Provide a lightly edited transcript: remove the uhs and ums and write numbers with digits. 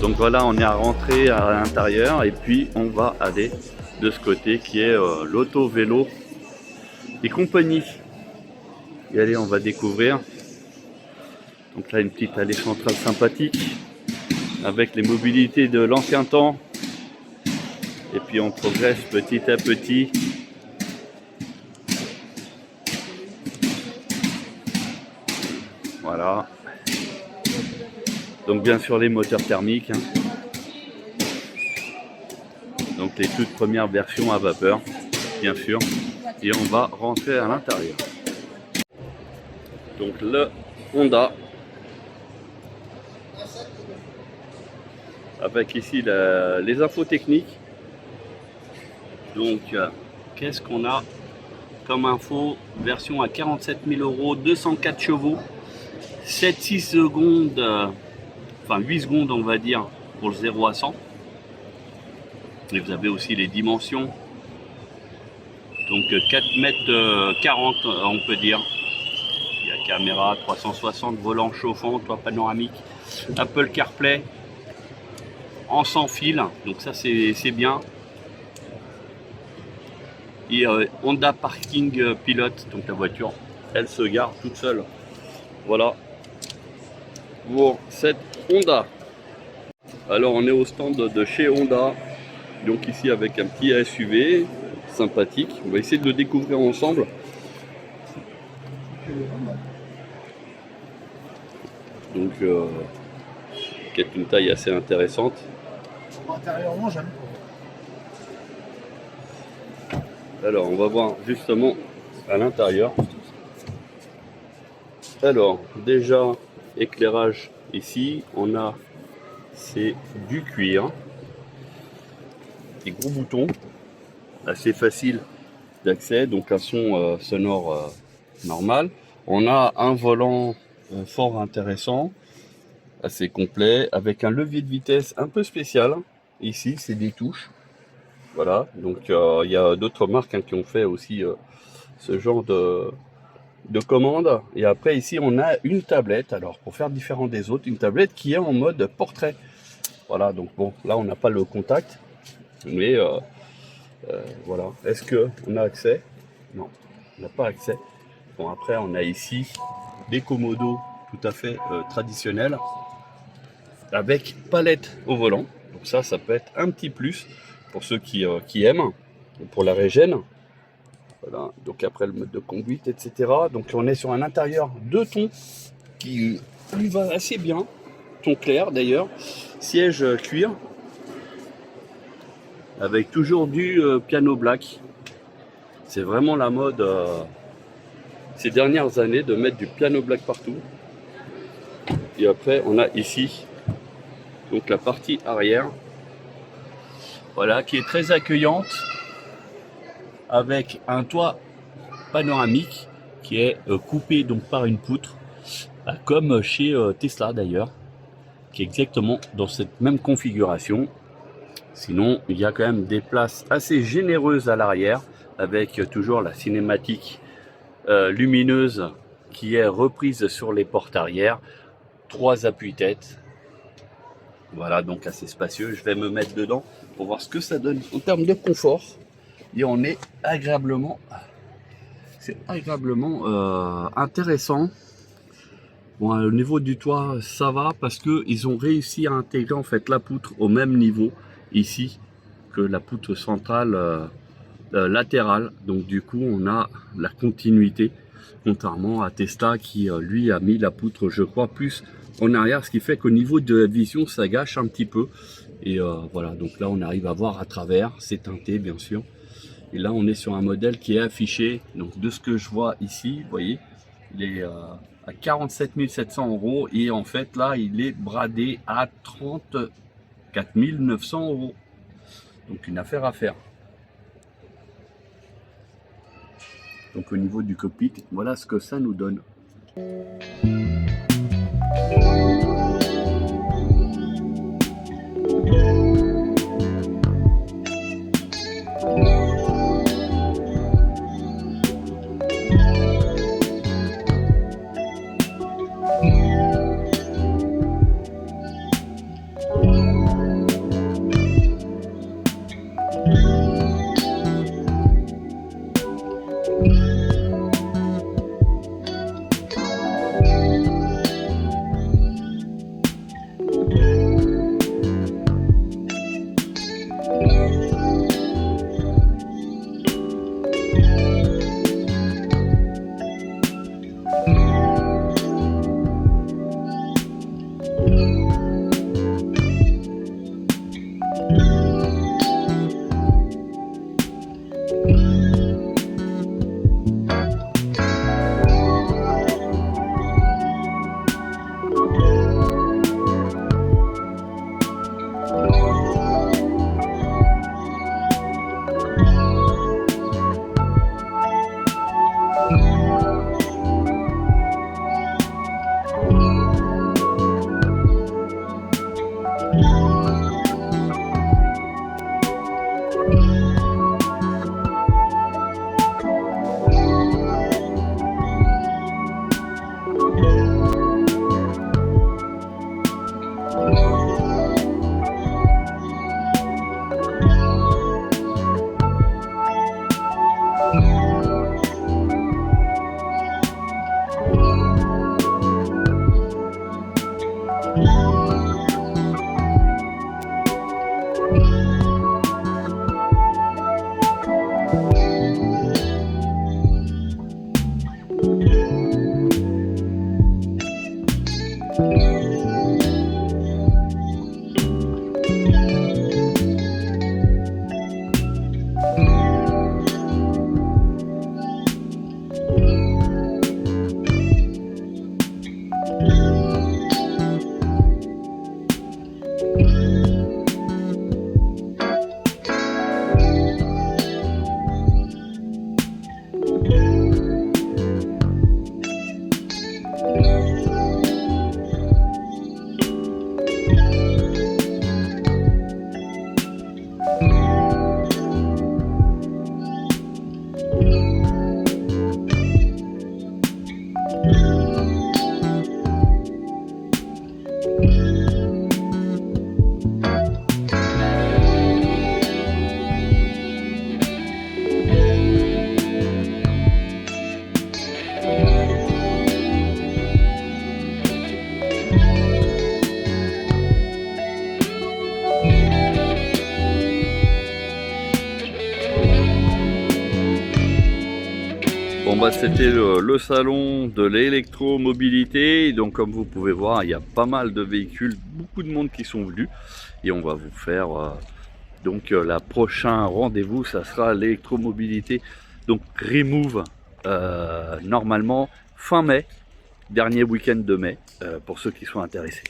Donc voilà, on est à rentrer à l'intérieur et puis on va aller de ce côté qui est l'auto-vélo et compagnie. Et allez, on va découvrir. Donc là, une petite allée centrale sympathique avec les mobilités de l'ancien temps. Et puis on progresse petit à petit. Voilà. Donc bien sûr les moteurs thermiques. Hein. Donc les toutes premières versions à vapeur, bien sûr. Et on va rentrer à l'intérieur. Donc le Honda. Avec ici les infos techniques. Donc qu'est-ce qu'on a comme info? Version à 47 000 €, 204 chevaux, 7-6 secondes, enfin 8 secondes on va dire pour le 0 à 100. Et vous avez aussi les dimensions. Donc 4 mètres 40 on peut dire. Il y a caméra 360, volant chauffant, toit panoramique, Apple CarPlay en sans fil, donc ça c'est bien. Et Honda Parking Pilote, donc la voiture elle se gare toute seule. Voilà pour cette Honda. Alors on est au stand de chez Honda, donc ici avec un petit SUV sympathique. On va essayer de le découvrir ensemble. Donc qui est une taille assez intéressante. Intérieurement, j'aime pas. Alors on va voir justement à l'intérieur. Alors déjà éclairage ici, on a c'est du cuir, des gros boutons, assez facile d'accès, donc un son sonore normal. On a un volant fort intéressant, assez complet, avec un levier de vitesse un peu spécial. Ici, c'est des touches. Voilà, donc il y a d'autres marques qui ont fait aussi ce genre de commande. Et après, ici, on a une tablette. Alors, pour faire différent des autres, une tablette qui est en mode portrait. Voilà, donc bon, là, on n'a pas le contact. Mais voilà. Est-ce qu'on a accès? Non, on n'a pas accès. Bon, après, on a ici des commodos tout à fait traditionnels avec palette au volant. Donc ça peut être un petit plus pour ceux qui aiment, pour la régène. Voilà, donc après le mode de conduite, etc. Donc on est sur un intérieur de ton qui lui va assez bien, ton clair d'ailleurs, siège cuir, avec toujours du piano black. C'est vraiment la mode ces dernières années de mettre du piano black partout. Et après on a ici donc la partie arrière, voilà, qui est très accueillante, avec un toit panoramique qui est coupé donc par une poutre, comme chez Tesla d'ailleurs, qui est exactement dans cette même configuration. Sinon, il y a quand même des places assez généreuses à l'arrière, avec toujours la cinématique lumineuse qui est reprise sur les portes arrière, 3 appuis-têtes. Voilà, donc assez spacieux. Je vais me mettre dedans pour voir ce que ça donne en termes de confort. Et on est agréablement, c'est agréablement intéressant. Bon, au niveau du toit, ça va parce que ils ont réussi à intégrer en fait la poutre au même niveau ici que la poutre centrale latérale. Donc du coup, on a la continuité, contrairement à Tesla qui lui a mis la poutre, je crois, plus en arrière, ce qui fait qu'au niveau de la vision, ça gâche un petit peu. Et voilà, donc là, on arrive à voir à travers, c'est teinté bien sûr. Et là, on est sur un modèle qui est affiché, donc de ce que je vois ici, vous voyez, il est à 47 700 € et en fait, là, il est bradé à 34 900 €. Donc, une affaire à faire. Donc, au niveau du cockpit, voilà ce que ça nous donne. bah, c'était le salon de l'électromobilité. Donc comme vous pouvez voir, il y a pas mal de véhicules, beaucoup de monde qui sont venus. Et on va vous faire la prochain rendez-vous, ça sera l'électromobilité. Donc Remove, normalement fin mai, dernier week-end de mai, pour ceux qui sont intéressés.